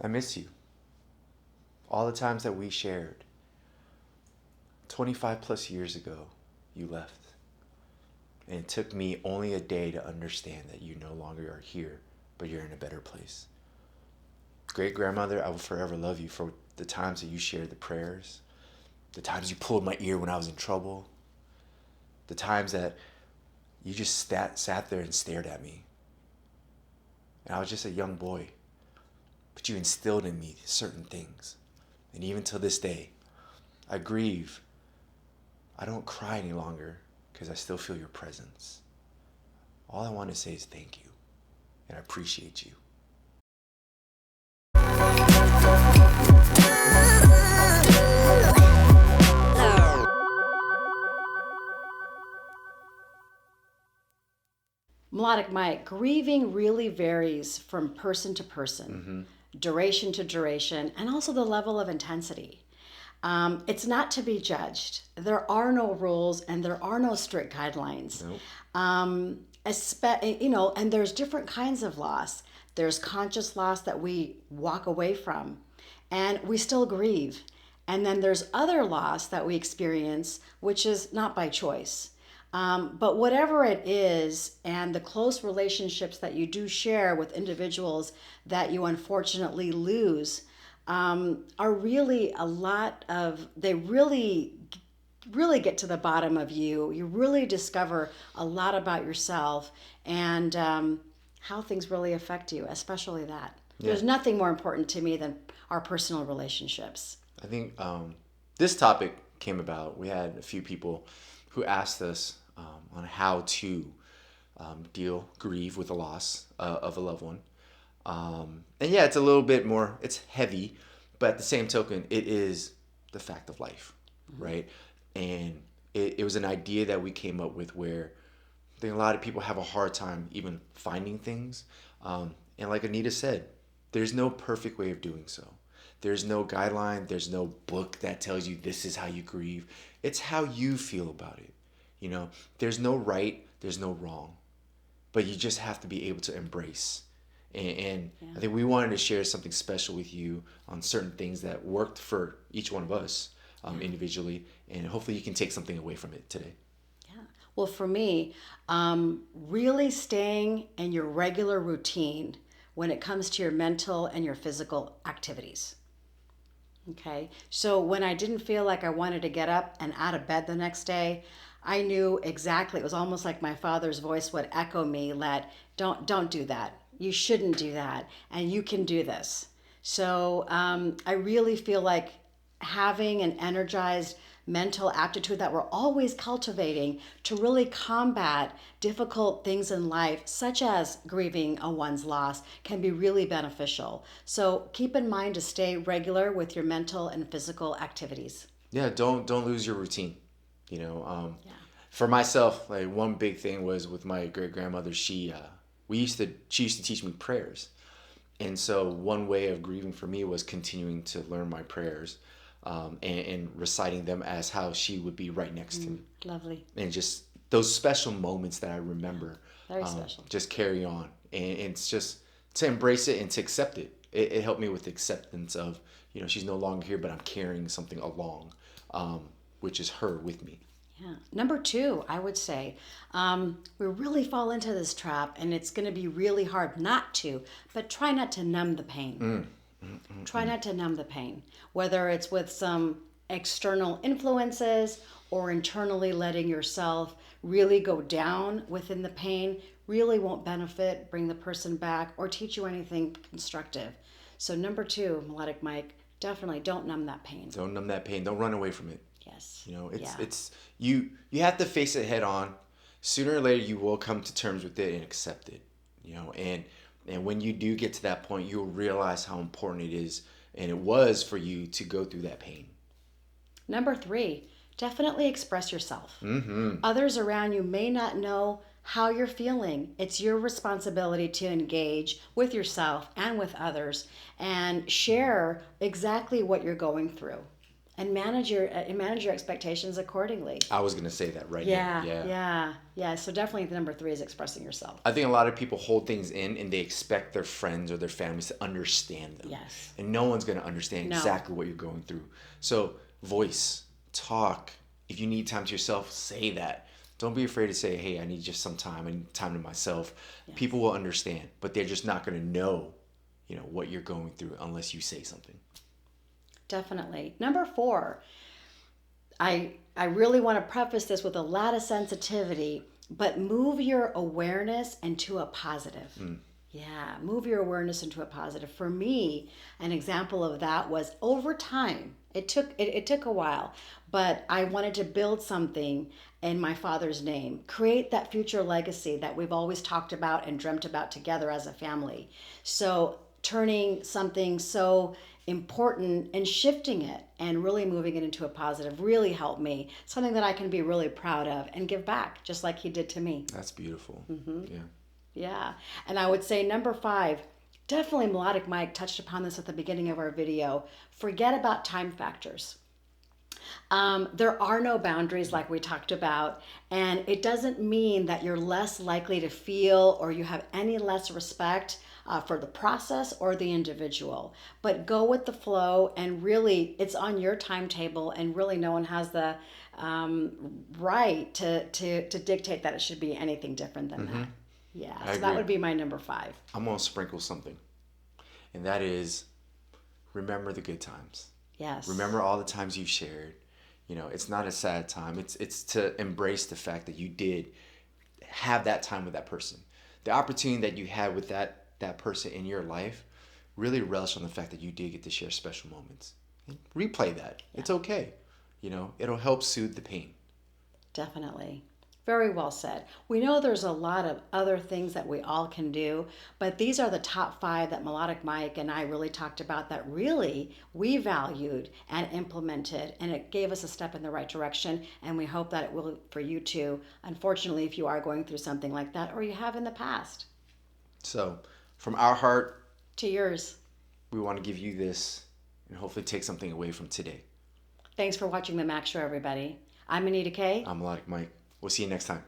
I miss you. All the times that we shared. 25 plus years ago, you left. And it took me only a day to understand that you no longer are here, but you're in a better place. Great grandmother, I will forever love you for the times that you shared the prayers, the times you pulled my ear when I was in trouble, the times that you just sat there and stared at me. And I was just a young boy, but you instilled in me certain things. And even to this day, I grieve. I don't cry any longer because I still feel your presence. All I want to say is thank you, and I appreciate you. MelodicMic, grieving really varies from person to person, duration to duration, and also the level of intensity. It's not to be judged. There are no rules and there are no strict guidelines. Nope. And there's different kinds of loss. There's conscious loss that we walk away from, and we still grieve. And then there's other loss that we experience, which is not by choice. But whatever it is, and the close relationships that you do share with individuals that you unfortunately lose, are really they really get to the bottom of you. You really discover a lot about yourself and how things really affect you, especially that. Yeah. There's nothing more important to me than our personal relationships. I think this topic came about. We had a few people who asked us on how to grieve with the loss of a loved one. And yeah, it's a little bit more, it's heavy, but at the same token, it is the fact of life, right? And it was an idea that we came up with where I think a lot of people have a hard time even finding things. And like Anita said, there's no perfect way of doing so. There's no guideline. There's no book that tells you this is how you grieve. It's how you feel about it. You know, there's no right, there's no wrong, but you just have to be able to embrace. And yeah. I think we wanted to share something special with you on certain things that worked for each one of us individually, and hopefully you can take something away from it today. Yeah. Well, for me, really staying in your regular routine when it comes to your mental and your physical activities. Okay. So when I didn't feel like I wanted to get up and out of bed the next day, I knew exactly. It was almost like my father's voice would echo me that don't do that. You shouldn't do that. And you can do this. So I really feel like having an energized mental aptitude that we're always cultivating to really combat difficult things in life, such as grieving a one's loss, can be really beneficial. So keep in mind to stay regular with your mental and physical activities. Yeah, don't lose your routine. You know, for myself, like one big thing was with my great grandmother. She used to teach me prayers, and so one way of grieving for me was continuing to learn my prayers, and reciting them as how she would be right next to me. Lovely. And just those special moments that I remember. Very special. Just carry on, and it's just to embrace it and to accept it. It helped me with acceptance of, you know, she's no longer here, but I'm carrying something along. Which is her with me. Yeah. Number 2, I would say, we really fall into this trap, and it's going to be really hard not to, but try not to numb the pain. Try not to numb the pain, whether it's with some external influences or internally letting yourself really go down within the pain really won't benefit, bring the person back, or teach you anything constructive. So number 2, MelodicMic, definitely don't numb that pain. Don't numb that pain. Don't run away from it. Yes. You know, it's you have to face it head on. Sooner or later you will come to terms with it and accept it. You know, and when you do get to that point, you'll realize how important it is and it was for you to go through that pain. Number 3, definitely express yourself. Others around you may not know how you're feeling. It's your responsibility to engage with yourself and with others and share exactly what you're going through. and manage your expectations accordingly. I was going to say that right Yeah, now. yeah. So definitely the number 3 is expressing yourself. I think a lot of people hold things in and they expect their friends or their families to understand them. Yes. And no one's going to understand No. exactly what you're going through. So voice, talk. If you need time to yourself, say that. Don't be afraid to say, hey, I need just some time. I need time to myself. Yes. People will understand, but they're just not going to know, what you're going through unless you say something. Definitely. Number 4, I really want to preface this with a lot of sensitivity, but move your awareness into a positive. Yeah, move your awareness into a positive. For me, an example of that was over time. It took a while, but I wanted to build something in my father's name, create that future legacy that we've always talked about and dreamt about together as a family. So turning something so important and shifting it and really moving it into a positive really helped me. Something that I can be really proud of and give back, just like he did to me. That's beautiful. Yeah. Yeah. And I would say number 5, definitely MelodicMic touched upon this at the beginning of our video. Forget about time factors. There are no boundaries like we talked about, and it doesn't mean that you're less likely to feel or you have any less respect for the process or the individual. But go with the flow, and really it's on your timetable, and really no one has the right to dictate that it should be anything different than that. Yeah, so that would be my number 5. I'm going to sprinkle something, and that is remember the good times. Yes. Remember all the times you shared. It's not a sad time. It's to embrace the fact that you did have that time with that person. The opportunity that you had with that person in your life, really relish on the fact that you did get to share special moments. And replay that. Yeah. It's okay. It'll help soothe the pain. Definitely. Very well said. We know there's a lot of other things that we all can do, but these are the top 5 that MelodicMic and I really talked about that really we valued and implemented, and it gave us a step in the right direction, and we hope that it will for you too, unfortunately, if you are going through something like that or you have in the past. So, from our heart to yours, we want to give you this and hopefully take something away from today. Thanks for watching The Mac Show, everybody. I'm Anita Kay. I'm MelodicMic. We'll see you next time.